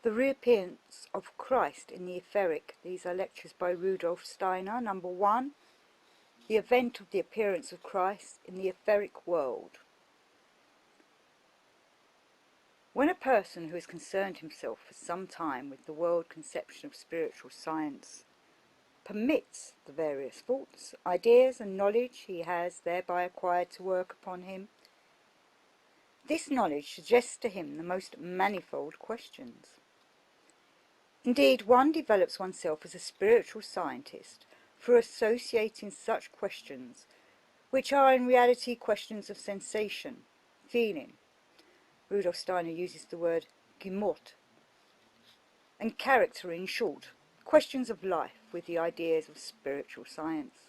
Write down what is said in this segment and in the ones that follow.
The Reappearance of Christ in the Etheric. These are lectures by Rudolf Steiner. Number 1. The event of the appearance of Christ in the etheric world. When a person who has concerned himself for some time with the world conception of spiritual science permits the various thoughts, ideas and knowledge he has thereby acquired to work upon him, this knowledge suggests to him the most manifold questions. Indeed, one develops oneself as a spiritual scientist through associating such questions, which are in reality questions of sensation, feeling. Rudolf Steiner uses the word Gemot, and character, in short, questions of life with the ideas of spiritual science.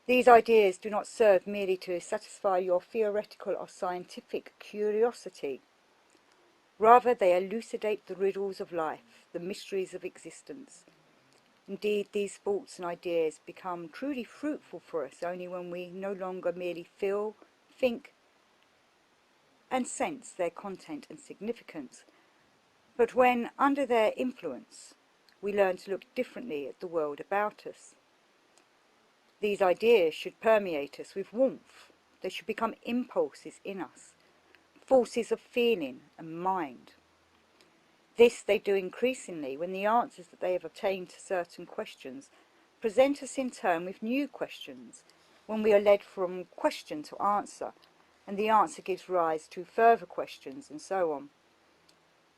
These ideas do not serve merely to satisfy your theoretical or scientific curiosity. Rather, they elucidate the riddles of life, the mysteries of existence. Indeed, these thoughts and ideas become truly fruitful for us only when we no longer merely feel, think, and sense their content and significance, but when, under their influence, we learn to look differently at the world about us. These ideas should permeate us with warmth. They should become impulses in us, forces of feeling and mind. This they do increasingly when the answers that they have obtained to certain questions present us in turn with new questions, when we are led from question to answer, and the answer gives rise to further questions, and so on.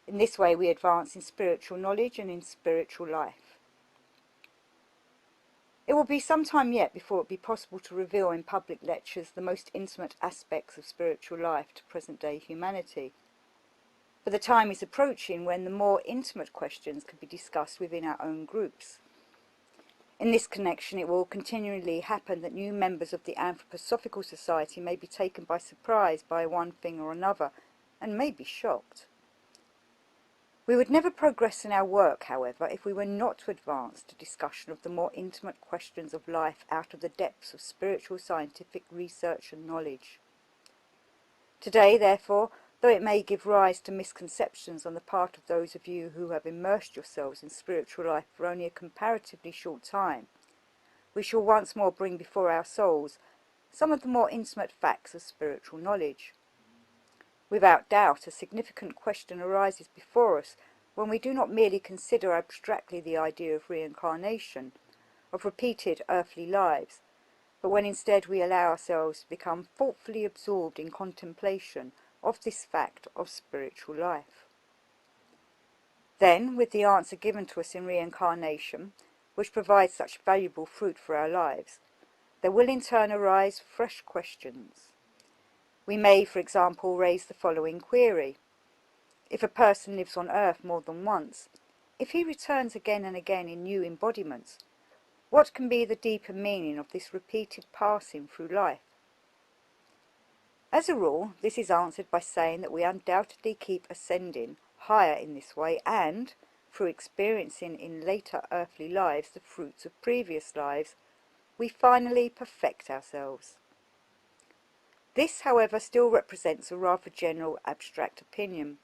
In this way we advance in spiritual knowledge and in spiritual life. It will be some time yet before it be possible to reveal in public lectures the most intimate aspects of spiritual life to present-day humanity. But the time is approaching when the more intimate questions can be discussed within our own groups. In this connection, it will continually happen that new members of the Anthroposophical Society may be taken by surprise by one thing or another, and may be shocked. We would never progress in our work, however, if we were not to advance to discussion of the more intimate questions of life out of the depths of spiritual scientific research and knowledge. Today, therefore, though it may give rise to misconceptions on the part of those of you who have immersed yourselves in spiritual life for only a comparatively short time, we shall once more bring before our souls some of the more intimate facts of spiritual knowledge. Without doubt, a significant question arises before us when we do not merely consider abstractly the idea of reincarnation, of repeated earthly lives, but when instead we allow ourselves to become thoughtfully absorbed in contemplation of this fact of spiritual life. Then, with the answer given to us in reincarnation, which provides such valuable fruit for our lives, there will in turn arise fresh questions. We may, for example, raise the following query. If a person lives on earth more than once, if he returns again and again in new embodiments, what can be the deeper meaning of this repeated passing through life? As a rule, this is answered by saying that we undoubtedly keep ascending higher in this way and, through experiencing in later earthly lives the fruits of previous lives, we finally perfect ourselves. This, however, still represents a rather general abstract opinion.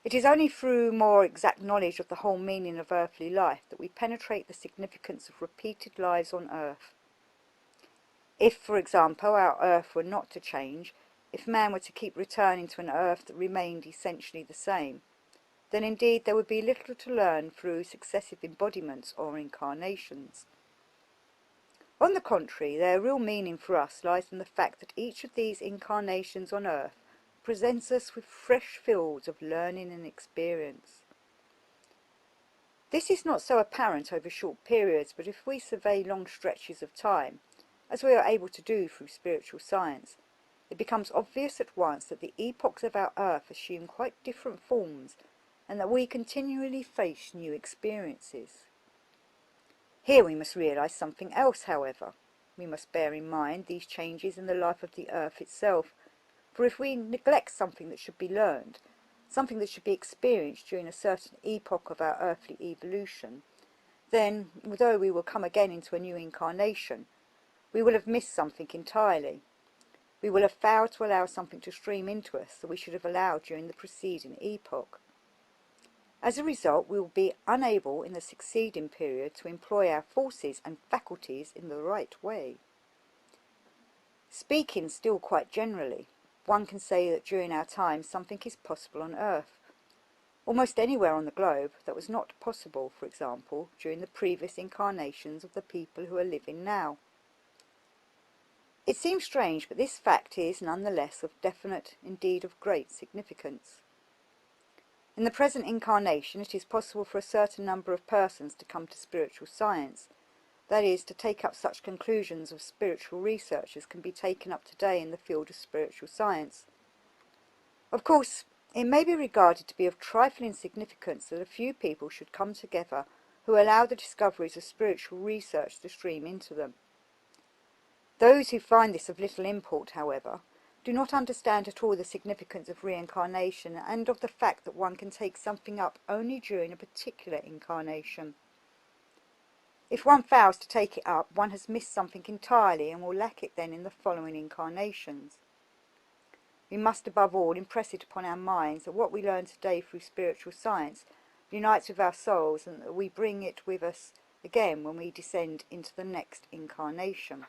It is only through more exact knowledge of the whole meaning of earthly life that we penetrate the significance of repeated lives on earth. If, for example, our earth were not to change, if man were to keep returning to an earth that remained essentially the same, then indeed there would be little to learn through successive embodiments or incarnations. On the contrary, their real meaning for us lies in the fact that each of these incarnations on earth presents us with fresh fields of learning and experience. This is not so apparent over short periods, but if we survey long stretches of time, as we are able to do through spiritual science, it becomes obvious at once that the epochs of our earth assume quite different forms, and that we continually face new experiences. Here we must realize something else, however. We must bear in mind these changes in the life of the earth itself, for if we neglect something that should be learned, something that should be experienced during a certain epoch of our earthly evolution, then, although we will come again into a new incarnation, we will have missed something entirely. We will have failed to allow something to stream into us that we should have allowed during the preceding epoch. As a result, we will be unable in the succeeding period to employ our forces and faculties in the right way. Speaking still quite generally, one can say that during our time something is possible on Earth, almost anywhere on the globe, that was not possible, for example, during the previous incarnations of the people who are living now. It seems strange, but this fact is nonetheless of definite, indeed of great significance. In the present incarnation, it is possible for a certain number of persons to come to spiritual science, that is, to take up such conclusions of spiritual research as can be taken up today in the field of spiritual science. Of course, it may be regarded to be of trifling significance that a few people should come together who allow the discoveries of spiritual research to stream into them. Those who find this of little import, however, do not understand at all the significance of reincarnation and of the fact that one can take something up only during a particular incarnation. If one fails to take it up, one has missed something entirely and will lack it then in the following incarnations. We must above all impress it upon our minds that what we learn today through spiritual science unites with our souls, and that we bring it with us again when we descend into the next incarnation.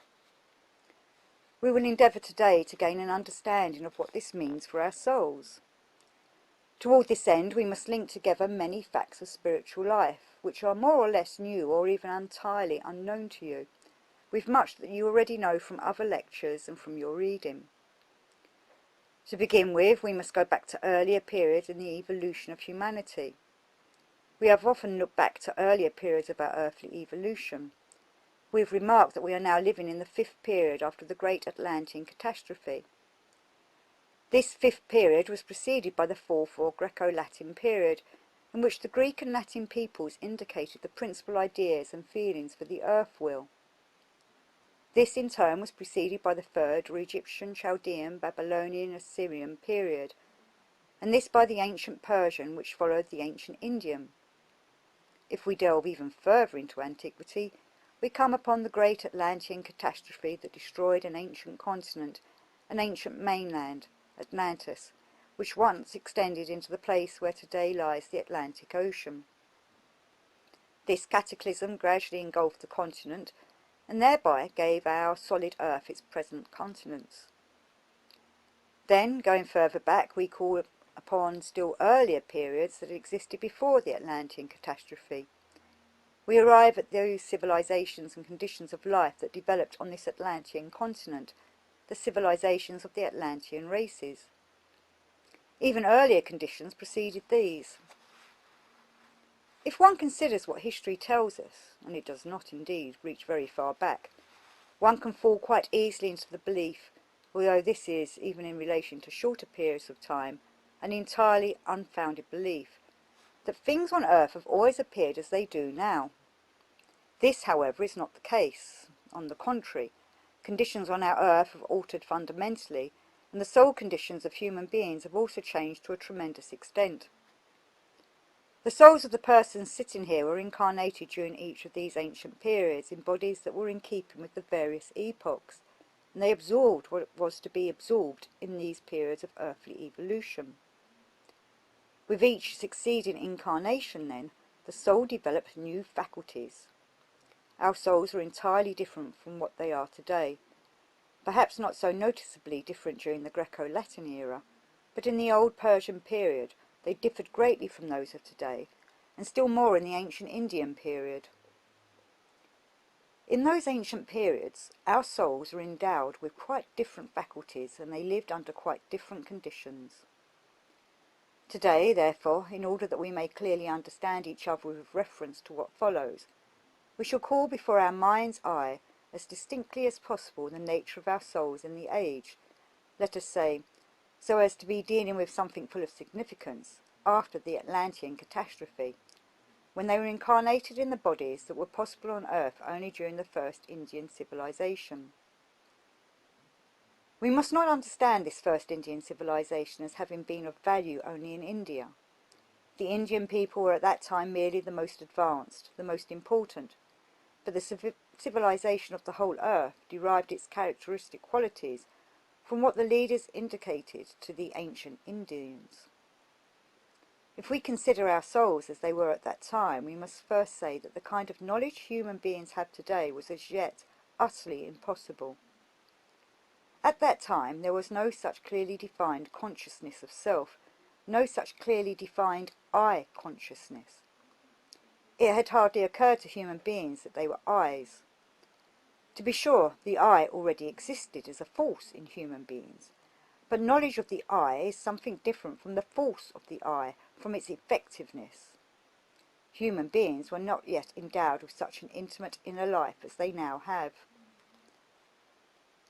We will endeavour today to gain an understanding of what this means for our souls. Toward this end we must link together many facts of spiritual life, which are more or less new or even entirely unknown to you, with much that you already know from other lectures and from your reading. To begin with, we must go back to earlier periods in the evolution of humanity. We have often looked back to earlier periods of our earthly evolution. We have remarked that we are now living in the 5th period after the great Atlantean catastrophe. This 5th period was preceded by the 4th or Greco-Latin period, in which the Greek and Latin peoples indicated the principal ideas and feelings for the earth wheel. This in turn was preceded by the 3rd or Egyptian, Chaldean, Babylonian, Assyrian period, and this by the ancient Persian, which followed the ancient Indian. If we delve even further into antiquity, we come upon the great Atlantean catastrophe that destroyed an ancient continent, an ancient mainland, Atlantis, which once extended into the place where today lies the Atlantic Ocean. This cataclysm gradually engulfed the continent, and thereby gave our solid earth its present continents. Then, going further back, we call upon still earlier periods that existed before the Atlantean catastrophe. We arrive at those civilizations and conditions of life that developed on this Atlantean continent, the civilizations of the Atlantean races. Even earlier conditions preceded these. If one considers what history tells us, and it does not indeed reach very far back, one can fall quite easily into the belief, although this is, even in relation to shorter periods of time, an entirely unfounded belief, that things on earth have always appeared as they do now. This, however, is not the case. On the contrary, conditions on our earth have altered fundamentally, and the soul conditions of human beings have also changed to a tremendous extent. The souls of the persons sitting here were incarnated during each of these ancient periods in bodies that were in keeping with the various epochs, and they absorbed what was to be absorbed in these periods of earthly evolution. With each succeeding incarnation, then, the soul developed new faculties. Our souls are entirely different from what they are today, perhaps not so noticeably different during the Greco-Latin era, but in the old Persian period they differed greatly from those of today, and still more in the ancient Indian period. In those ancient periods, our souls were endowed with quite different faculties, and they lived under quite different conditions. Today, therefore, in order that we may clearly understand each other with reference to what follows, we shall call before our mind's eye as distinctly as possible the nature of our souls in the age, let us say, so as to be dealing with something full of significance, after the Atlantean catastrophe, when they were incarnated in the bodies that were possible on earth only during the first Indian civilization. We must not understand this first Indian civilization as having been of value only in India. The Indian people were at that time merely the most advanced, the most important, but the civilization of the whole earth derived its characteristic qualities from what the leaders indicated to the ancient Indians. If we consider our souls as they were at that time, we must first say that the kind of knowledge human beings have today was as yet utterly impossible. At that time there was no such clearly defined consciousness of self, no such clearly defined I consciousness. It had hardly occurred to human beings that they were I's. To be sure, the I already existed as a force in human beings, but knowledge of the I is something different from the force of the I, from its effectiveness. Human beings were not yet endowed with such an intimate inner life as they now have.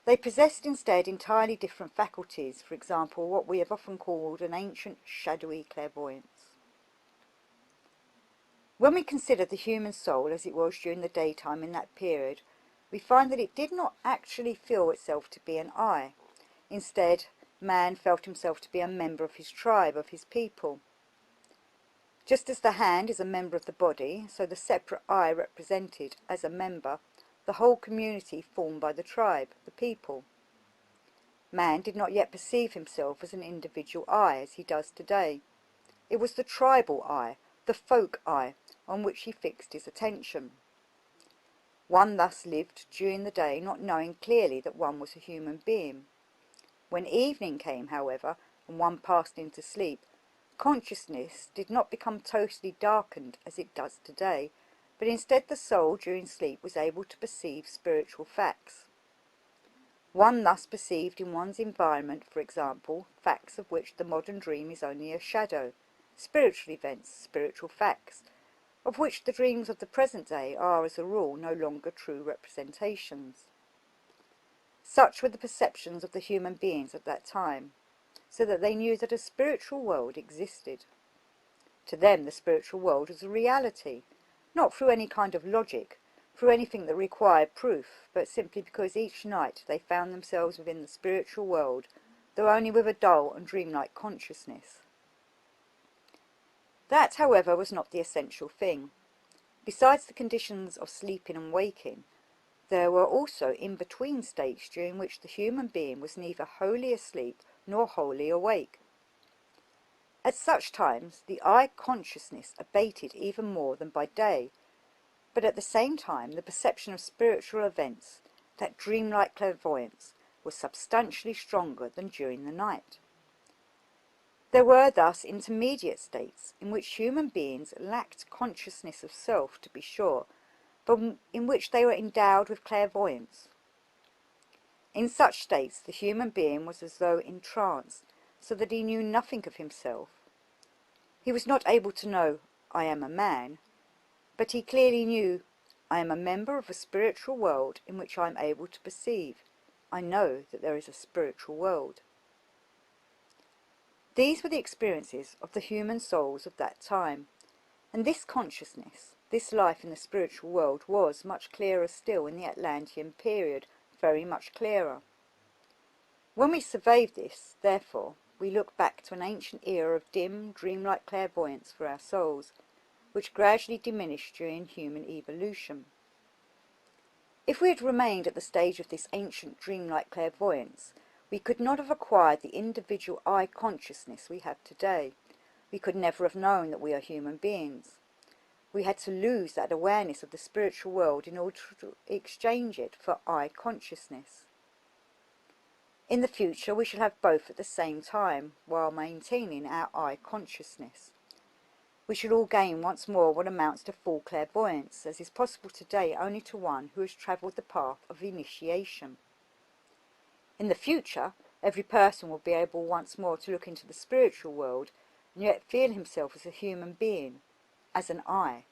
They possessed instead entirely different faculties, for example, what we have often called an ancient shadowy clairvoyance. When we consider the human soul as it was during the daytime in that period, we find that it did not actually feel itself to be an I. Instead, man felt himself to be a member of his tribe, of his people. Just as the hand is a member of the body, so the separate I represented, as a member, the whole community formed by the tribe, the people. Man did not yet perceive himself as an individual I, as he does today. It was the tribal I, the folk I, on which he fixed his attention. One thus lived during the day, not knowing clearly that one was a human being. When evening came, however, and one passed into sleep, consciousness did not become totally darkened as it does today, but instead the soul during sleep was able to perceive spiritual facts. One thus perceived in one's environment, for example, facts of which the modern dream is only a shadow, spiritual events, spiritual facts, of which the dreams of the present day are, as a rule, no longer true representations. Such were the perceptions of the human beings at that time, so that they knew that a spiritual world existed. To them the spiritual world was a reality, not through any kind of logic, through anything that required proof, but simply because each night they found themselves within the spiritual world, though only with a dull and dreamlike consciousness. That, however, was not the essential thing. Besides the conditions of sleeping and waking, there were also in-between states during which the human being was neither wholly asleep nor wholly awake. At such times the I consciousness abated even more than by day, but at the same time the perception of spiritual events, that dreamlike clairvoyance, was substantially stronger than during the night. There were thus intermediate states in which human beings lacked consciousness of self, to be sure, but in which they were endowed with clairvoyance. In such states the human being was as though in trance, so that he knew nothing of himself. He was not able to know, I am a man, but he clearly knew, I am a member of a spiritual world in which I am able to perceive. I know that there is a spiritual world. These were the experiences of the human souls of that time, and this consciousness, this life in the spiritual world, was much clearer still in the Atlantean period, very much clearer. When we survey this, therefore, we look back to an ancient era of dim, dreamlike clairvoyance for our souls, which gradually diminished during human evolution. If we had remained at the stage of this ancient dreamlike clairvoyance, we could not have acquired the individual I consciousness we have today. We could never have known that we are human beings. We had to lose that awareness of the spiritual world in order to exchange it for I consciousness. In the future we shall have both at the same time, while maintaining our I consciousness. We shall all gain once more what amounts to full clairvoyance, as is possible today only to one who has travelled the path of initiation. In the future, every person will be able once more to look into the spiritual world and yet feel himself as a human being, as an I.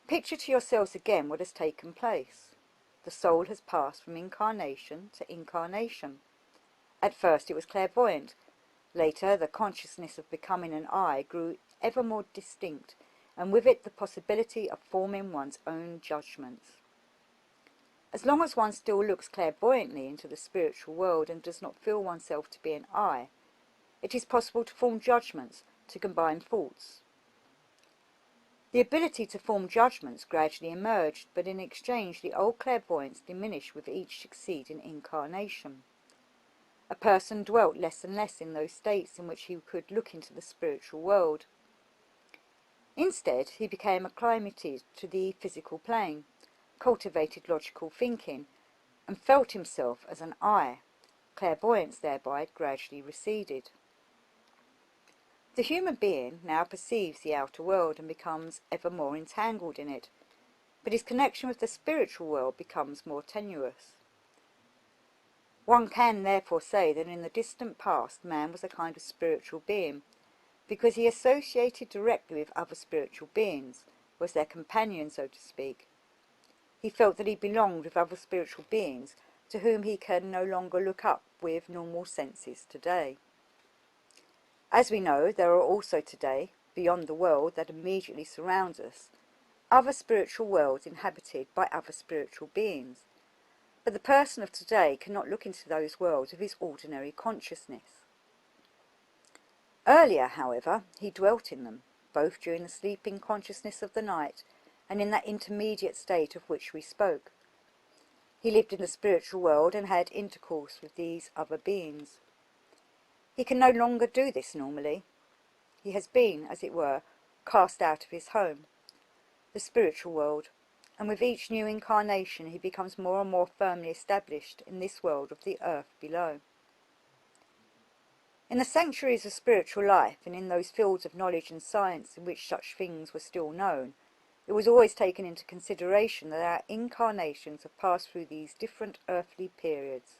Picture to yourselves again what has taken place. The soul has passed from incarnation to incarnation. At first it was clairvoyant. Later the consciousness of becoming an I grew ever more distinct, and with it the possibility of forming one's own judgments. As long as one still looks clairvoyantly into the spiritual world and does not feel oneself to be an I, it is possible to form judgments, to combine thoughts. The ability to form judgments gradually emerged, but in exchange the old clairvoyance diminished with each succeeding incarnation. A person dwelt less and less in those states in which he could look into the spiritual world. Instead, he became acclimated to the physical plane, cultivated logical thinking, and felt himself as an I. Clairvoyance thereby gradually receded. The human being now perceives the outer world and becomes ever more entangled in it, but his connection with the spiritual world becomes more tenuous. One can therefore say that in the distant past man was a kind of spiritual being, because he associated directly with other spiritual beings, was their companion, so to speak. He felt that he belonged with other spiritual beings to whom he can no longer look up with normal senses today. As we know, there are also today, beyond the world that immediately surrounds us, other spiritual worlds inhabited by other spiritual beings. But the person of today cannot look into those worlds with his ordinary consciousness. Earlier, however, he dwelt in them, both during the sleeping consciousness of the night and in that intermediate state of which we spoke. He lived in the spiritual world and had intercourse with these other beings. He can no longer do this normally. He has been, as it were, cast out of his home, the spiritual world, and with each new incarnation he becomes more and more firmly established in this world of the earth below. In the sanctuaries of spiritual life, and in those fields of knowledge and science in which such things were still known, it was always taken into consideration that our incarnations have passed through these different earthly periods.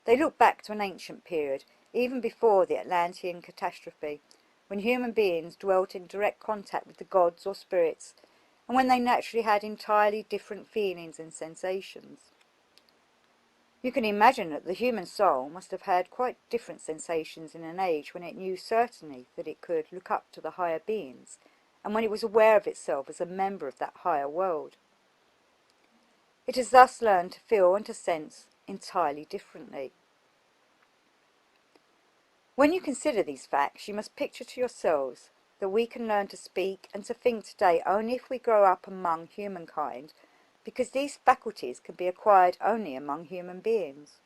They look back to an ancient period, even before the Atlantean catastrophe, when human beings dwelt in direct contact with the gods or spirits, and when they naturally had entirely different feelings and sensations. You can imagine that the human soul must have had quite different sensations in an age when it knew certainly that it could look up to the higher beings, and when it was aware of itself as a member of that higher world. It has thus learned to feel and to sense entirely differently. When you consider these facts, you must picture to yourselves that we can learn to speak and to think today only if we grow up among humankind, because these faculties can be acquired only among human beings.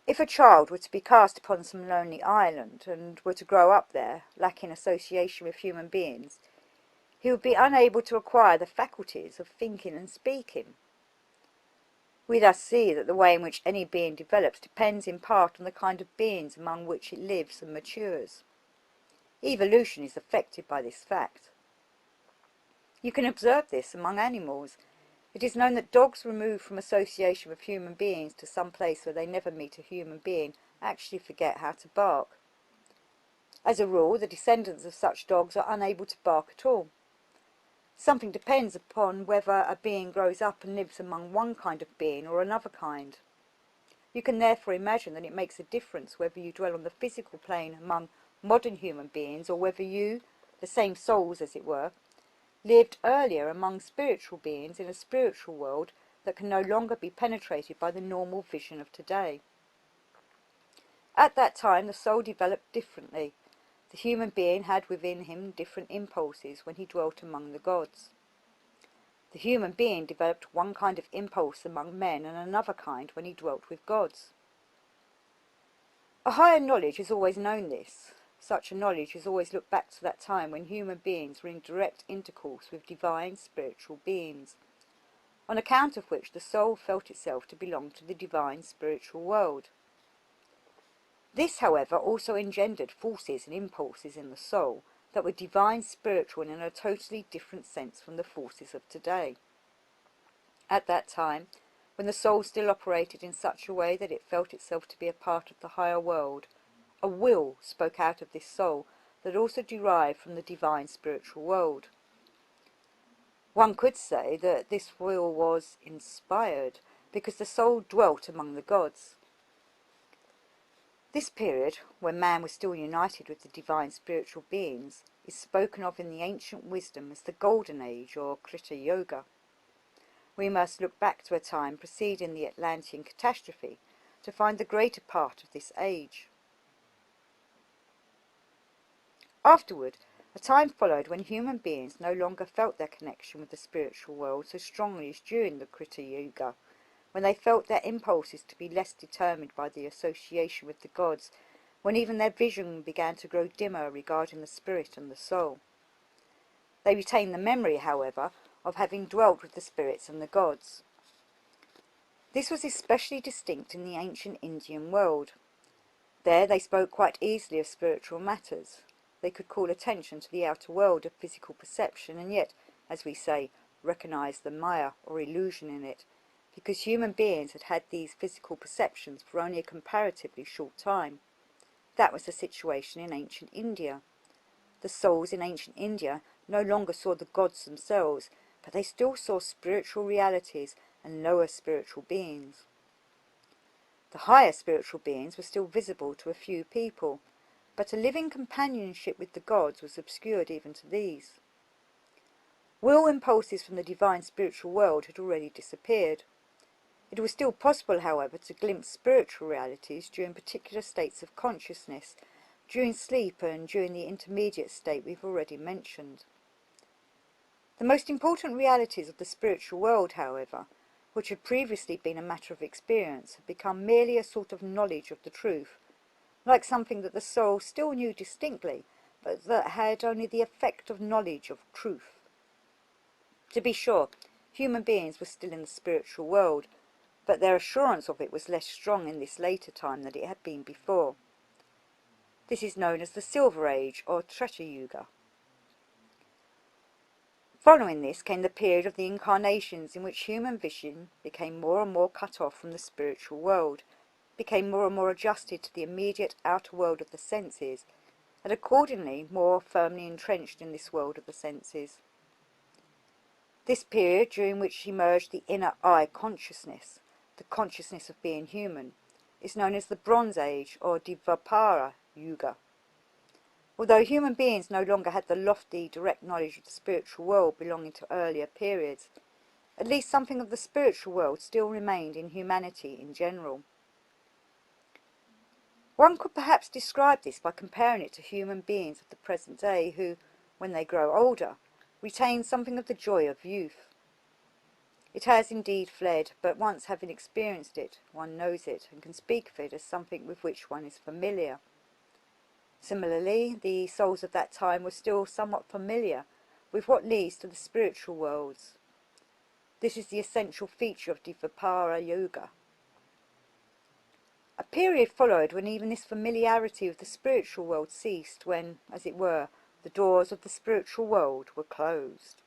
If a child were to be cast upon some lonely island and were to grow up there, lacking association with human beings, he would be unable to acquire the faculties of thinking and speaking. We thus see that the way in which any being develops depends in part on the kind of beings among which it lives and matures. Evolution is affected by this fact. You can observe this among animals. It is known that dogs removed from association with human beings to some place where they never meet a human being actually forget how to bark. As a rule, the descendants of such dogs are unable to bark at all. Something depends upon whether a being grows up and lives among one kind of being or another kind. You can therefore imagine that it makes a difference whether you dwell on the physical plane among modern human beings, or whether you, the same souls as it were, lived earlier among spiritual beings in a spiritual world that can no longer be penetrated by the normal vision of today. At that time the soul developed differently. The human being had within him different impulses when he dwelt among the gods. The human being developed one kind of impulse among men and another kind when he dwelt with gods. A higher knowledge has always known this. Such a knowledge has always looked back to that time when human beings were in direct intercourse with divine spiritual beings, on account of which the soul felt itself to belong to the divine spiritual world. This, however, also engendered forces and impulses in the soul that were divine spiritual and in a totally different sense from the forces of today. At that time, when the soul still operated in such a way that it felt itself to be a part of the higher world, a will spoke out of this soul that also derived from the divine spiritual world. One could say that this will was inspired because the soul dwelt among the gods. This period, when man was still united with the divine spiritual beings, is spoken of in the ancient wisdom as the Golden Age or Kali Yuga. We must look back to a time preceding the Atlantean catastrophe to find the greater part of this age. Afterward, a time followed when human beings no longer felt their connection with the spiritual world so strongly as during the Kali Yuga, when they felt their impulses to be less determined by the association with the gods, when even their vision began to grow dimmer regarding the spirit and the soul. They retained the memory, however, of having dwelt with the spirits and the gods. This was especially distinct in the ancient Indian world. There they spoke quite easily of spiritual matters. They could call attention to the outer world of physical perception, and yet, as we say, recognize the maya or illusion in it, because human beings had had these physical perceptions for only a comparatively short time. That was the situation in ancient India. The souls in ancient India no longer saw the gods themselves, but they still saw spiritual realities and lower spiritual beings. The higher spiritual beings were still visible to a few people, but a living companionship with the gods was obscured even to these. Will impulses from the divine spiritual world had already disappeared. It was still possible, however, to glimpse spiritual realities during particular states of consciousness, during sleep and during the intermediate state we've already mentioned. The most important realities of the spiritual world, however, which had previously been a matter of experience, had become merely a sort of knowledge of the truth, like something that the soul still knew distinctly, but that had only the effect of knowledge of truth. To be sure, human beings were still in the spiritual world, but their assurance of it was less strong in this later time than it had been before. This is known as the Silver Age, or Kali Yuga. Following this came the period of the incarnations, in which human vision became more and more cut off from the spiritual world, became more and more adjusted to the immediate outer world of the senses, and accordingly more firmly entrenched in this world of the senses. This period, during which emerged the inner eye consciousness, the consciousness of being human, is known as the Bronze Age, or Reappearance Yuga. Although human beings no longer had the lofty, direct knowledge of the spiritual world belonging to earlier periods, at least something of the spiritual world still remained in humanity in general. One could perhaps describe this by comparing it to human beings of the present day who, when they grow older, retain something of the joy of youth. It has indeed fled, but once having experienced it, one knows it and can speak of it as something with which one is familiar. Similarly, the souls of that time were still somewhat familiar with what leads to the spiritual worlds. This is the essential feature of Reappearance Yuga. A period followed when even this familiarity with the spiritual world ceased, when, as it were, the doors of the spiritual world were closed.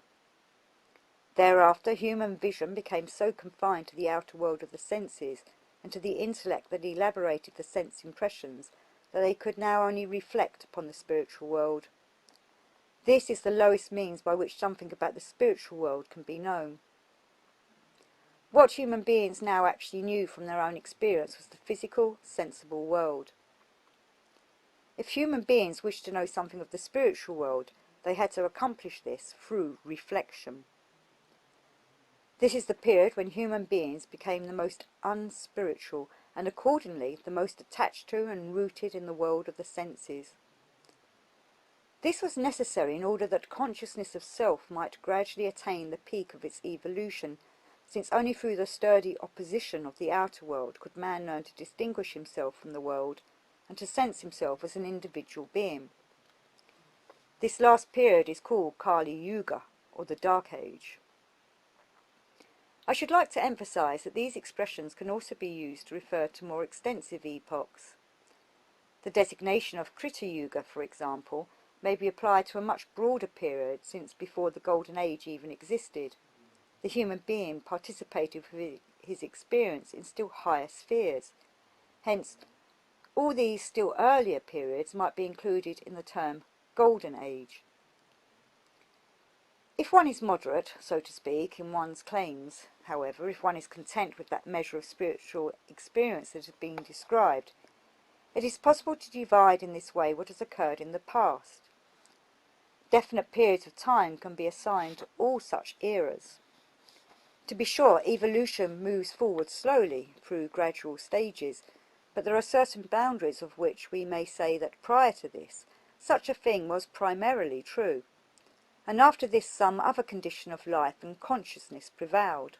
Thereafter, human vision became so confined to the outer world of the senses and to the intellect that elaborated the sense impressions that they could now only reflect upon the spiritual world. This is the lowest means by which something about the spiritual world can be known. What human beings now actually knew from their own experience was the physical, sensible world. If human beings wished to know something of the spiritual world, they had to accomplish this through reflection. This is the period when human beings became the most unspiritual and accordingly the most attached to and rooted in the world of the senses. This was necessary in order that consciousness of self might gradually attain the peak of its evolution, since only through the sturdy opposition of the outer world could man learn to distinguish himself from the world and to sense himself as an individual being. This last period is called Kali Yuga, or the Dark Age. I should like to emphasize that these expressions can also be used to refer to more extensive epochs. The designation of Kali Yuga, for example, may be applied to a much broader period, since before the Golden Age even existed, the human being participated with his experience in still higher spheres. Hence, all these still earlier periods might be included in the term Golden Age. If one is moderate, so to speak, in one's claims, however, if one is content with that measure of spiritual experience that has been described, it is possible to divide in this way what has occurred in the past. Definite periods of time can be assigned to all such eras. To be sure, evolution moves forward slowly through gradual stages, but there are certain boundaries of which we may say that prior to this, such a thing was primarily true, and after this some other condition of life and consciousness prevailed.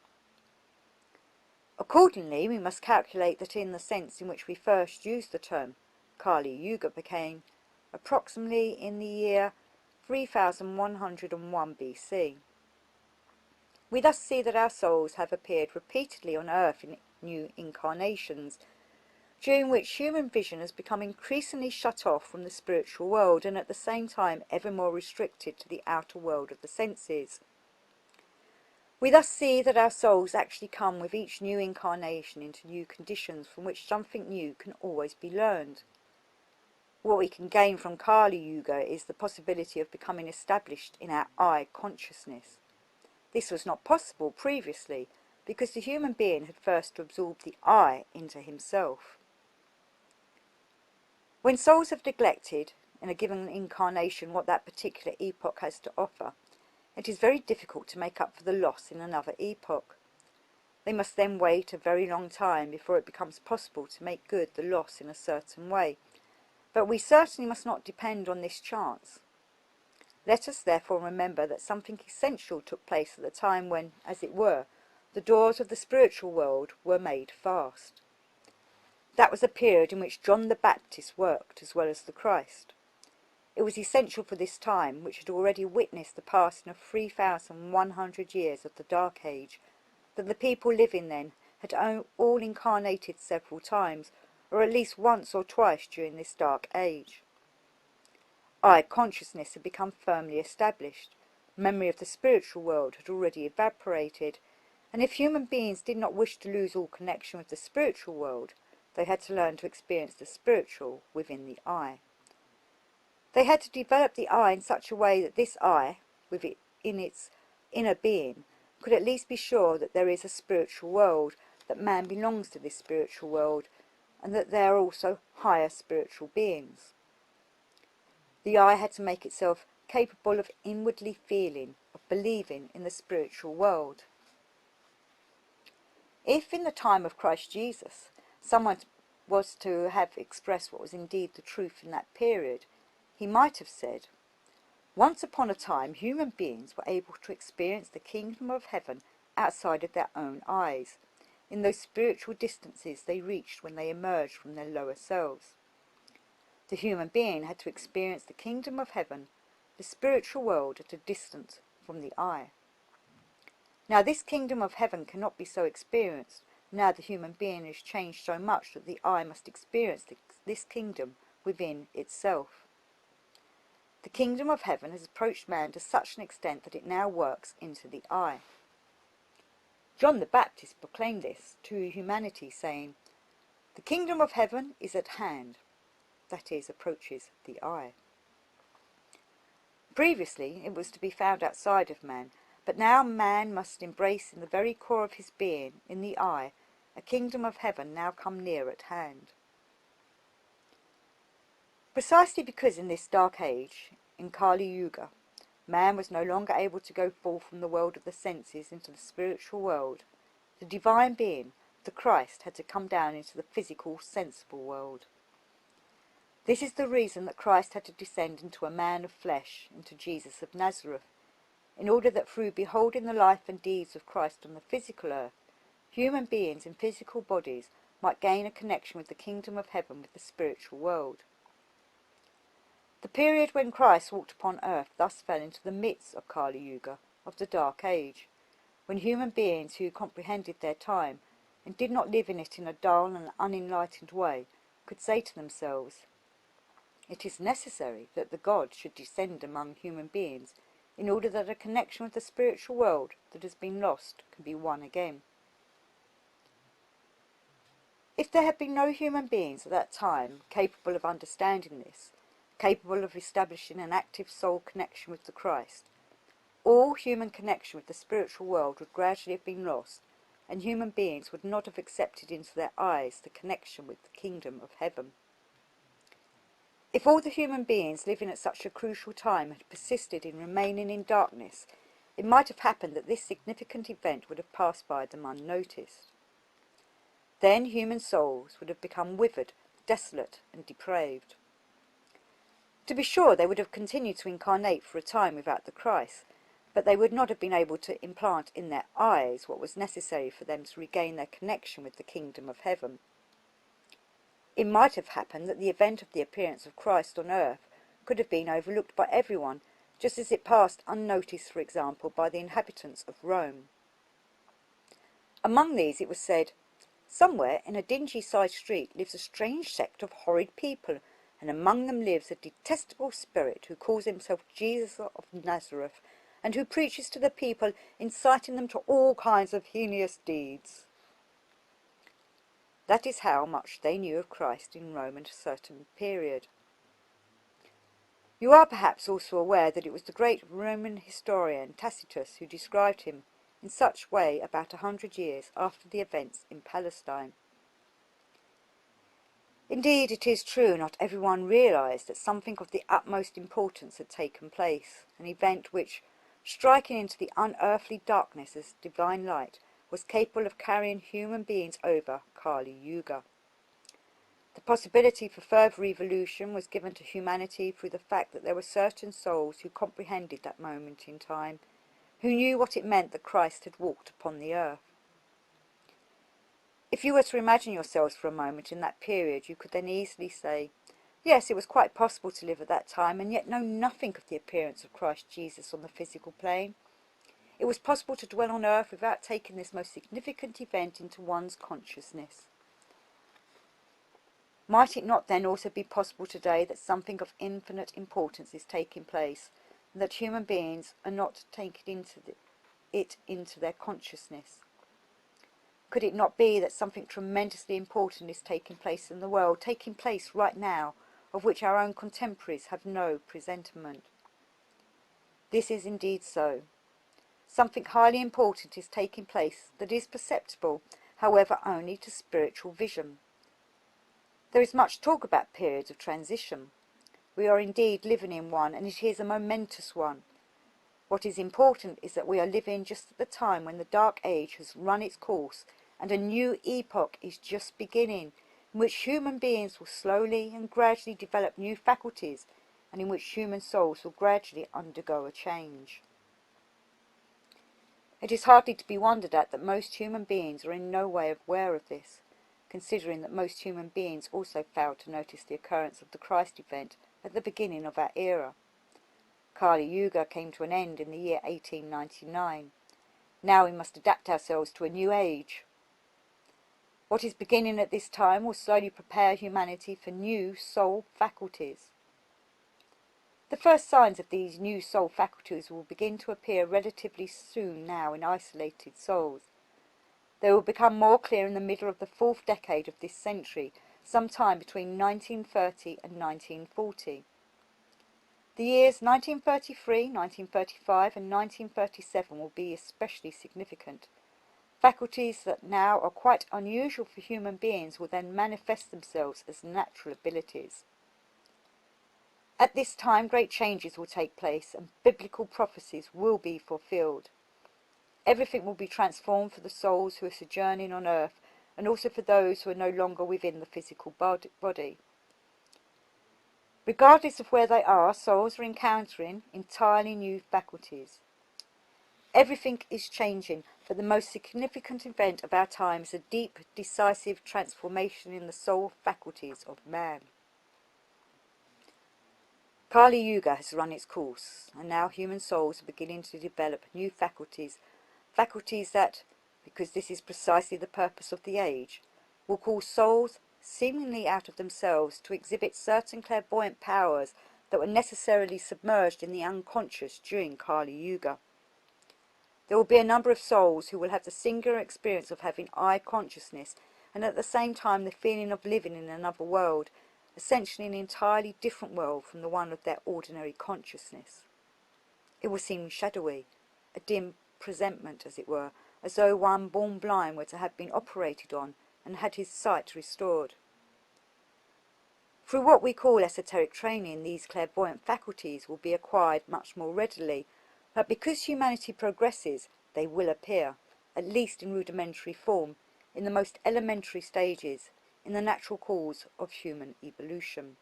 Accordingly, we must calculate that in the sense in which we first used the term Kali Yuga became approximately in the year 3101 BC. We thus see that our souls have appeared repeatedly on earth in new incarnations, during which human vision has become increasingly shut off from the spiritual world and at the same time ever more restricted to the outer world of the senses. We thus see that our souls actually come with each new incarnation into new conditions from which something new can always be learned. What we can gain from Kali Yuga is the possibility of becoming established in our I consciousness. This was not possible previously because the human being had first to absorb the I into himself. When souls have neglected in a given incarnation what that particular epoch has to offer, it is very difficult to make up for the loss in another epoch. They must then wait a very long time before it becomes possible to make good the loss in a certain way. But we certainly must not depend on this chance. Let us therefore remember that something essential took place at the time when, as it were, the doors of the spiritual world were made fast. That was a period in which John the Baptist worked as well as the Christ. It was essential for this time, which had already witnessed the passing of 3,100 years of the Dark Age, that the people living then had all incarnated several times, or at least once or twice during this Dark Age. I consciousness had become firmly established, memory of the spiritual world had already evaporated, and if human beings did not wish to lose all connection with the spiritual world, they had to learn to experience the spiritual within the I. They had to develop the I in such a way that this I, with it in its inner being, could at least be sure that there is a spiritual world, that man belongs to this spiritual world, and that there are also higher spiritual beings. The I had to make itself capable of inwardly feeling, of believing in the spiritual world. If in the time of Christ Jesus someone was to have expressed what was indeed the truth in that period, he might have said, "Once upon a time human beings were able to experience the kingdom of heaven outside of their own eyes, in those spiritual distances they reached when they emerged from their lower selves. The human being had to experience the kingdom of heaven, the spiritual world, at a distance from the I. Now this kingdom of heaven cannot be so experienced, now the human being is changed so much that the I must experience this kingdom within itself. The kingdom of heaven has approached man to such an extent that it now works into the I." John the Baptist proclaimed this to humanity, saying, "The kingdom of heaven is at hand," that is, approaches the I. Previously it was to be found outside of man, but now man must embrace in the very core of his being, in the I, a kingdom of heaven now come near at hand. Precisely because in this dark age, in Kali Yuga, man was no longer able to go forth from the world of the senses into the spiritual world, the divine being, the Christ, had to come down into the physical, sensible world. This is the reason that Christ had to descend into a man of flesh, into Jesus of Nazareth, in order that through beholding the life and deeds of Christ on the physical earth, human beings in physical bodies might gain a connection with the kingdom of heaven, with the spiritual world. The period when Christ walked upon earth thus fell into the midst of Kali Yuga, of the Dark Age, when human beings who comprehended their time and did not live in it in a dull and unenlightened way could say to themselves, "It is necessary that the God should descend among human beings in order that a connection with the spiritual world that has been lost can be won again." If there had been no human beings at that time capable of understanding this, capable of establishing an active soul connection with the Christ, all human connection with the spiritual world would gradually have been lost, and human beings would not have accepted into their eyes the connection with the kingdom of heaven. If all the human beings living at such a crucial time had persisted in remaining in darkness, it might have happened that this significant event would have passed by them unnoticed. Then human souls would have become withered, desolate, and depraved. To be sure, they would have continued to incarnate for a time without the Christ, but they would not have been able to implant in their eyes what was necessary for them to regain their connection with the kingdom of heaven. It might have happened that the event of the appearance of Christ on earth could have been overlooked by everyone, just as it passed unnoticed, for example, by the inhabitants of Rome. Among these it was said, "Somewhere in a dingy side street lives a strange sect of horrid people, and among them lives a detestable spirit who calls himself Jesus of Nazareth, and who preaches to the people, inciting them to all kinds of heinous deeds." That is how much they knew of Christ in Rome at a certain period. You are perhaps also aware that it was the great Roman historian Tacitus who described him in such way about 100 years after the events in Palestine. Indeed, it is true not everyone realized that something of the utmost importance had taken place, an event which, striking into the unearthly darkness as divine light, was capable of carrying human beings over Kali Yuga. The possibility for further evolution was given to humanity through the fact that there were certain souls who comprehended that moment in time, who knew what it meant that Christ had walked upon the earth. If you were to imagine yourselves for a moment in that period, you could then easily say, yes, it was quite possible to live at that time and yet know nothing of the appearance of Christ Jesus on the physical plane. It was possible to dwell on earth without taking this most significant event into one's consciousness. Might it not then also be possible today that something of infinite importance is taking place, and that human beings are not taking it into their consciousness? Could it not be that something tremendously important is taking place in the world, taking place right now, of which our own contemporaries have no presentiment? This is indeed so. Something highly important is taking place that is perceptible, however, only to spiritual vision. There is much talk about periods of transition. We are indeed living in one, and it is a momentous one. What is important is that we are living just at the time when the Dark Age has run its course, and a new epoch is just beginning, in which human beings will slowly and gradually develop new faculties, and in which human souls will gradually undergo a change. It is hardly to be wondered at that most human beings are in no way aware of this, considering that most human beings also failed to notice the occurrence of the Christ event at the beginning of our era. Kali Yuga came to an end in the year 1899. Now we must adapt ourselves to a new age. What is beginning at this time will slowly prepare humanity for new soul faculties. The first signs of these new soul faculties will begin to appear relatively soon now in isolated souls. They will become more clear in the middle of the fourth decade of this century, sometime between 1930 and 1940. The years 1933, 1935 and 1937 will be especially significant. Faculties that now are quite unusual for human beings will then manifest themselves as natural abilities. At this time, great changes will take place and biblical prophecies will be fulfilled. Everything will be transformed for the souls who are sojourning on earth, and also for those who are no longer within the physical body. Regardless of where they are, souls are encountering entirely new faculties. Everything is changing, but the most significant event of our time is a deep, decisive transformation in the soul faculties of man. Kali Yuga has run its course, and now human souls are beginning to develop new faculties that, because this is precisely the purpose of the age, will cause souls, seemingly out of themselves, to exhibit certain clairvoyant powers that were necessarily submerged in the unconscious during Kali Yuga. There will be a number of souls who will have the singular experience of having eye consciousness, and at the same time the feeling of living in another world, essentially an entirely different world from the one of their ordinary consciousness. It will seem shadowy, a dim presentment, as it were, as though one born blind were to have been operated on and had his sight restored. Through what we call esoteric training, these clairvoyant faculties will be acquired much more readily, but because humanity progresses, they will appear, at least in rudimentary form, in the most elementary stages, in the natural cause of human evolution.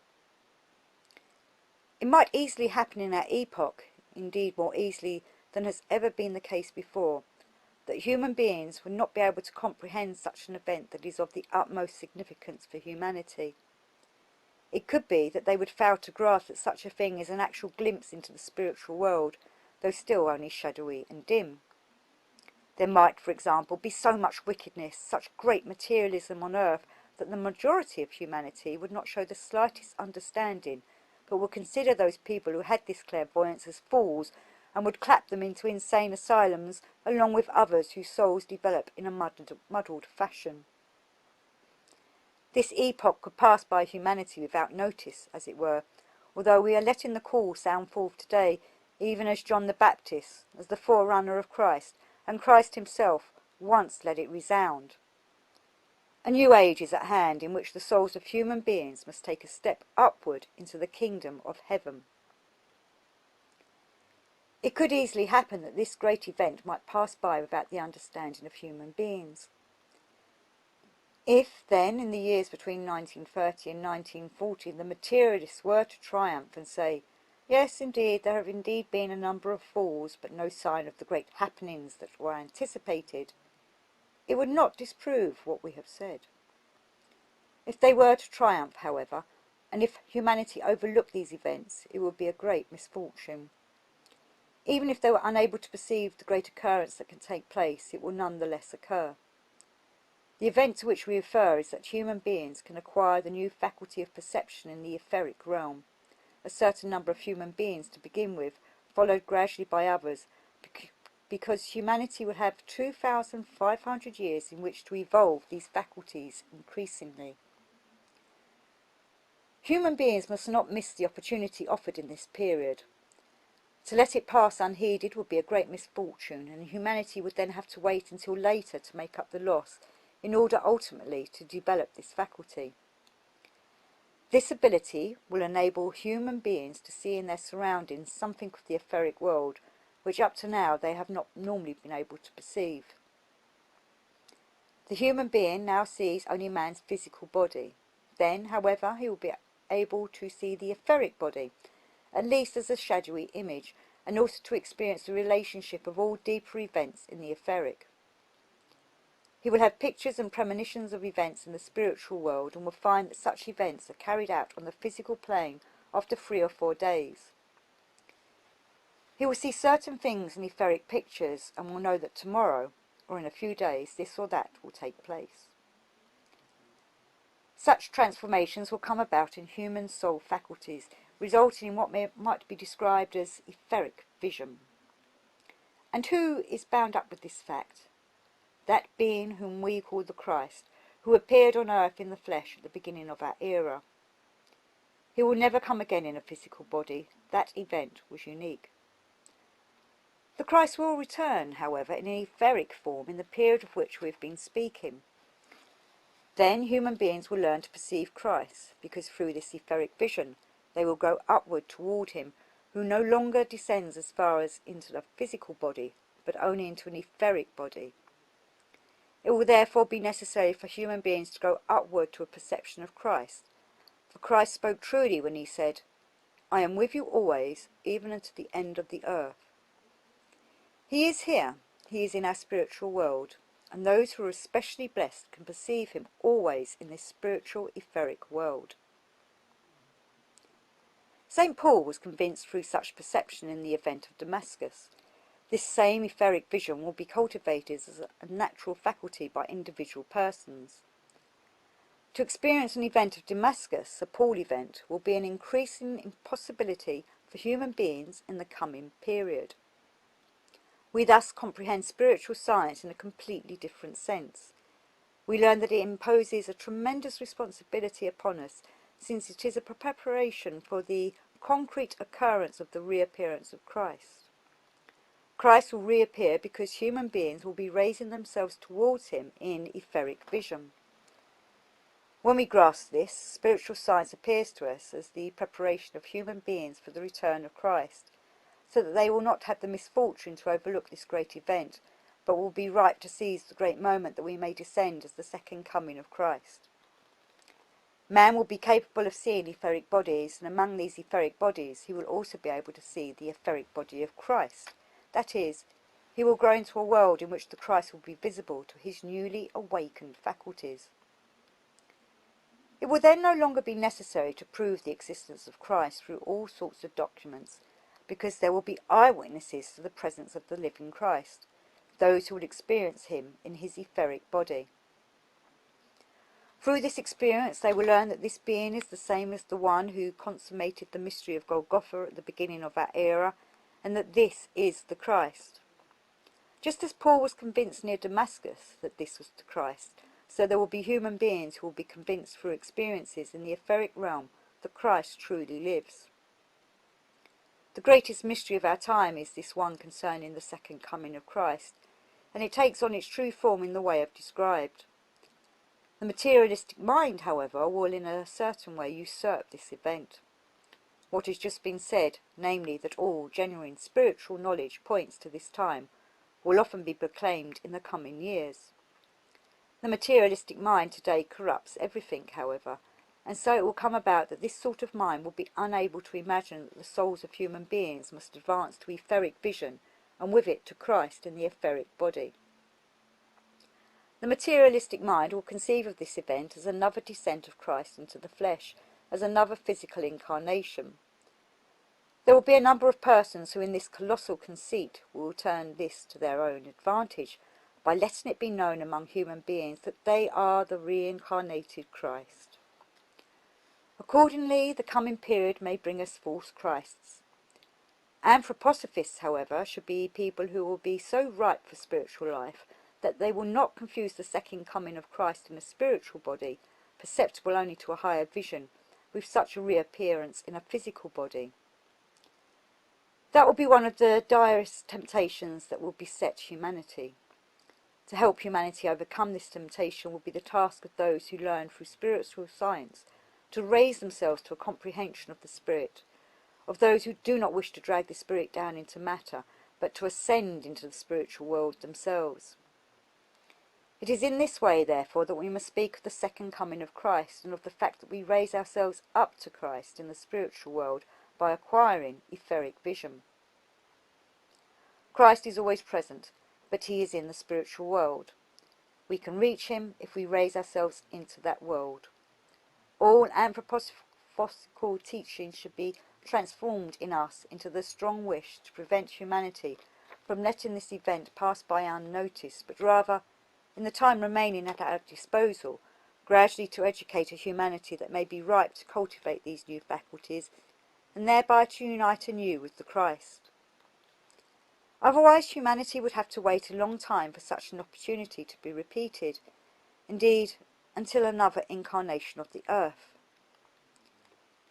It might easily happen in our epoch, indeed more easily than has ever been the case before, that human beings would not be able to comprehend such an event that is of the utmost significance for humanity. It could be that they would fail to grasp that such a thing is an actual glimpse into the spiritual world, though still only shadowy and dim. There might, for example, be so much wickedness, such great materialism on earth, that the majority of humanity would not show the slightest understanding, but would consider those people who had this clairvoyance as fools, and would clap them into insane asylums along with others whose souls develop in a muddled fashion. This epoch could pass by humanity without notice, as it were, although we are letting the call sound forth today, even as John the Baptist, as the forerunner of Christ, and Christ himself, once let it resound. A new age is at hand in which the souls of human beings must take a step upward into the kingdom of heaven. It could easily happen that this great event might pass by without the understanding of human beings. If, then, in the years between 1930 and 1940, the materialists were to triumph and say, yes, indeed, there have indeed been a number of falls, but no sign of the great happenings that were anticipated, it would not disprove what we have said. If they were to triumph, however, and if humanity overlooked these events, it would be a great misfortune. Even if they were unable to perceive the great occurrence that can take place, it will none the less occur. The event to which we refer is that human beings can acquire the new faculty of perception in the etheric realm. A certain number of human beings to begin with, followed gradually by others, because humanity will have 2,500 years in which to evolve these faculties increasingly. Human beings must not miss the opportunity offered in this period. To let it pass unheeded would be a great misfortune, and humanity would then have to wait until later to make up the loss, in order ultimately to develop this faculty. This ability will enable human beings to see in their surroundings something of the etheric world, which up to now they have not normally been able to perceive. The human being now sees only man's physical body. Then, however, he will be able to see the etheric body, at least as a shadowy image, and also to experience the relationship of all deeper events in the etheric. He will have pictures and premonitions of events in the spiritual world, and will find that such events are carried out on the physical plane after 3 or 4 days. He will see certain things in etheric pictures, and will know that tomorrow, or in a few days, this or that will take place. Such transformations will come about in human soul faculties, resulting in what might be described as etheric vision. And who is bound up with this fact? That being whom we call the Christ, who appeared on earth in the flesh at the beginning of our era. He will never come again in a physical body. That event was unique. The Christ will return, however, in an etheric form in the period of which we have been speaking. Then human beings will learn to perceive Christ, because through this etheric vision they will go upward toward him, who no longer descends as far as into the physical body, but only into an etheric body. It will therefore be necessary for human beings to go upward to a perception of Christ. For Christ spoke truly when he said, I am with you always, even unto the end of the earth. He is here, he is in our spiritual world, and those who are especially blessed can perceive him always in this spiritual etheric world. St. Paul was convinced through such perception in the event of Damascus. This same etheric vision will be cultivated as a natural faculty by individual persons. To experience an event of Damascus, a Paul event, will be an increasing impossibility for human beings in the coming period. We thus comprehend spiritual science in a completely different sense. We learn that it imposes a tremendous responsibility upon us, since it is a preparation for the concrete occurrence of the reappearance of Christ. Christ will reappear because human beings will be raising themselves towards him in etheric vision. When we grasp this, spiritual science appears to us as the preparation of human beings for the return of Christ, so that they will not have the misfortune to overlook this great event, but will be ripe to seize the great moment that we may descend as the second coming of Christ. Man will be capable of seeing etheric bodies, and among these etheric bodies he will also be able to see the etheric body of Christ, That is, he will grow into a world in which the Christ will be visible to his newly awakened faculties. It will then no longer be necessary to prove the existence of Christ through all sorts of documents, because there will be eyewitnesses to the presence of the living Christ, those who will experience him in his etheric body. Through this experience they will learn that this being is the same as the one who consummated the mystery of Golgotha at the beginning of our era, and that this is the Christ. Just as Paul was convinced near Damascus that this was the Christ, so there will be human beings who will be convinced through experiences in the etheric realm that Christ truly lives. The greatest mystery of our time is this one concerning the second coming of Christ, and it takes on its true form in the way I've described. The materialistic mind, however, will in a certain way usurp this event. What has just been said, namely that all genuine spiritual knowledge points to this time, will often be proclaimed in the coming years. The materialistic mind today corrupts everything, however, and so it will come about that this sort of mind will be unable to imagine that the souls of human beings must advance to etheric vision, and with it to Christ in the etheric body. The materialistic mind will conceive of this event as another descent of Christ into the flesh, as another physical incarnation. There will be a number of persons who in this colossal conceit will turn this to their own advantage, by letting it be known among human beings that they are the reincarnated Christ. Accordingly, the coming period may bring us false Christs. Anthroposophists, however, should be people who will be so ripe for spiritual life that they will not confuse the second coming of Christ in a spiritual body, perceptible only to a higher vision, with such a reappearance in a physical body. That will be one of the direst temptations that will beset humanity. To help humanity overcome this temptation will be the task of those who learn through spiritual science to raise themselves to a comprehension of the spirit, of those who do not wish to drag the spirit down into matter, but to ascend into the spiritual world themselves. It is in this way, therefore, that we must speak of the second coming of Christ, and of the fact that we raise ourselves up to Christ in the spiritual world by acquiring etheric vision. Christ is always present, but he is in the spiritual world. We can reach him if we raise ourselves into that world. All anthroposophical teaching should be transformed in us into the strong wish to prevent humanity from letting this event pass by unnoticed, but rather, in the time remaining at our disposal, gradually to educate a humanity that may be ripe to cultivate these new faculties, and thereby to unite anew with the Christ. Otherwise humanity would have to wait a long time for such an opportunity to be repeated, indeed until another incarnation of the earth.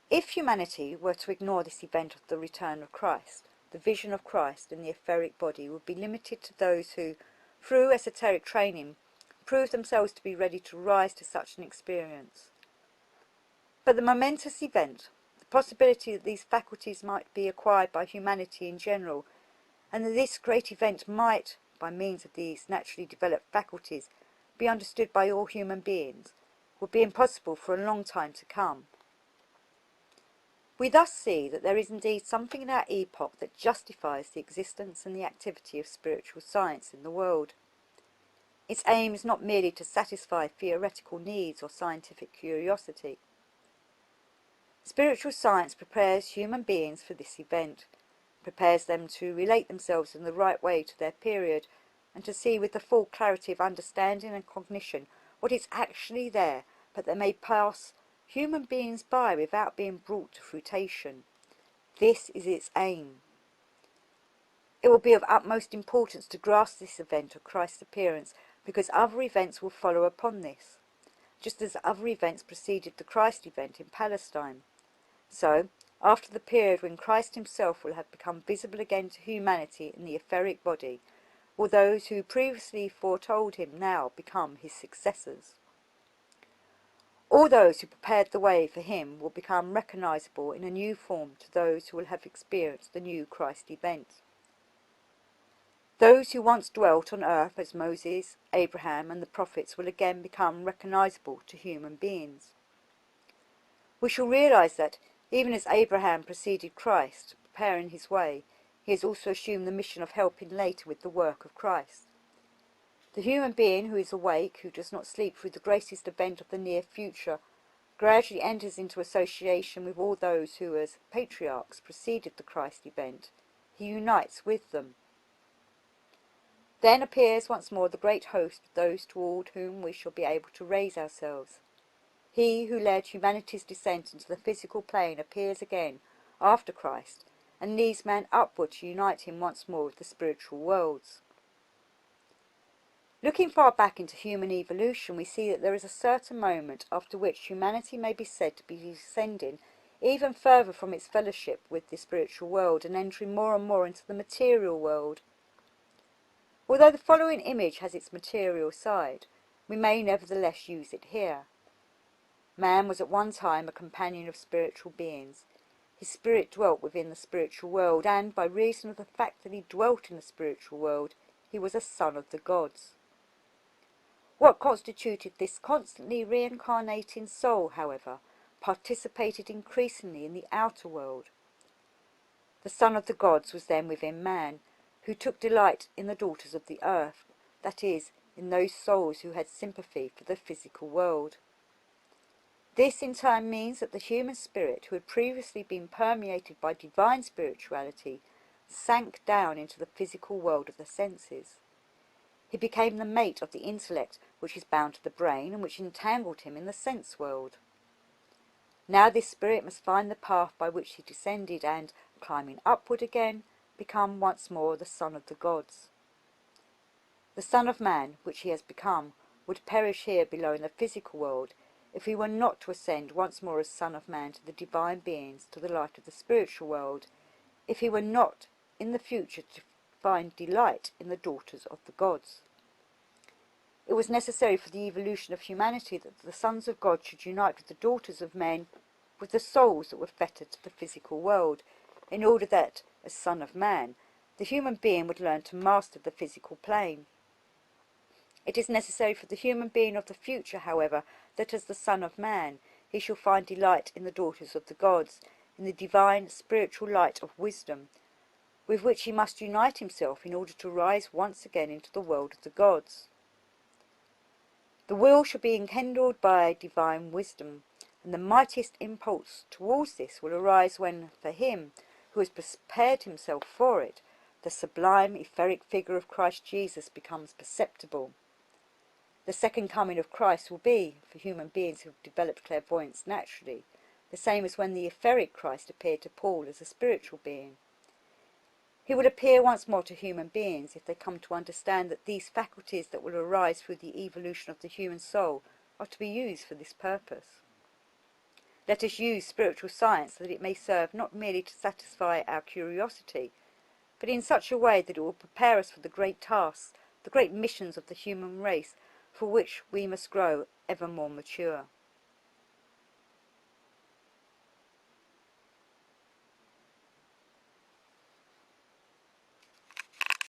If humanity were to ignore this event of the return of Christ, the vision of Christ in the etheric body would be limited to those who, through esoteric training, prove themselves to be ready to rise to such an experience. But the momentous event, the possibility that these faculties might be acquired by humanity in general, and that this great event might, by means of these naturally developed faculties, be understood by all human beings, would be impossible for a long time to come. We thus see that there is indeed something in our epoch that justifies the existence and the activity of spiritual science in the world. Its aim is not merely to satisfy theoretical needs or scientific curiosity. Spiritual science prepares human beings for this event, prepares them to relate themselves in the right way to their period, and to see with the full clarity of understanding and cognition what is actually there, but that may pass human beings by without being brought to fruition. This is its aim. It will be of utmost importance to grasp this event of Christ's appearance, because other events will follow upon this, just as other events preceded the Christ event in Palestine. So, after the period when Christ himself will have become visible again to humanity in the etheric body, will those who previously foretold him now become his successors. All those who prepared the way for him will become recognizable in a new form to those who will have experienced the new Christ event. Those who once dwelt on earth as Moses, Abraham and the prophets will again become recognizable to human beings. We shall realize that, even as Abraham preceded Christ, preparing his way, he has also assumed the mission of helping later with the work of Christ. The human being who is awake, who does not sleep through the greatest event of the near future, gradually enters into association with all those who, as patriarchs, preceded the Christ event. He unites with them. Then appears once more the great host of those toward whom we shall be able to raise ourselves. He who led humanity's descent into the physical plane appears again after Christ, and leads man upward to unite him once more with the spiritual worlds. Looking far back into human evolution, we see that there is a certain moment after which humanity may be said to be descending even further from its fellowship with the spiritual world and entering more and more into the material world. Although the following image has its material side, we may nevertheless use it here. Man was at one time a companion of spiritual beings. His spirit dwelt within the spiritual world, and by reason of the fact that he dwelt in the spiritual world, he was a son of the gods. What constituted this constantly reincarnating soul, however, participated increasingly in the outer world. The son of the gods was then within man, who took delight in the daughters of the earth, that is, in those souls who had sympathy for the physical world. This in turn means that the human spirit, who had previously been permeated by divine spirituality, sank down into the physical world of the senses. He became the mate of the intellect, which is bound to the brain and which entangled him in the sense world. Now this spirit must find the path by which he descended and, climbing upward again, become once more the son of the gods. The son of man, which he has become, would perish here below in the physical world if he were not to ascend once more as son of man to the divine beings, to the light of the spiritual world, if he were not in the future to find delight in the daughters of the gods. It was necessary for the evolution of humanity that the sons of God should unite with the daughters of men, with the souls that were fettered to the physical world, in order that, as son of man, the human being would learn to master the physical plane. It is necessary for the human being of the future, however, that as the son of man, he shall find delight in the daughters of the gods, in the divine spiritual light of wisdom, with which he must unite himself in order to rise once again into the world of the gods. The will shall be enkindled by divine wisdom, and the mightiest impulse towards this will arise when, for him who has prepared himself for it, the sublime etheric figure of Christ Jesus becomes perceptible. The second coming of Christ will be, for human beings who have developed clairvoyance naturally, the same as when the etheric Christ appeared to Paul as a spiritual being. He will appear once more to human beings if they come to understand that these faculties that will arise through the evolution of the human soul are to be used for this purpose. Let us use spiritual science so that it may serve not merely to satisfy our curiosity, but in such a way that it will prepare us for the great tasks, the great missions of the human race, for which we must grow ever more mature.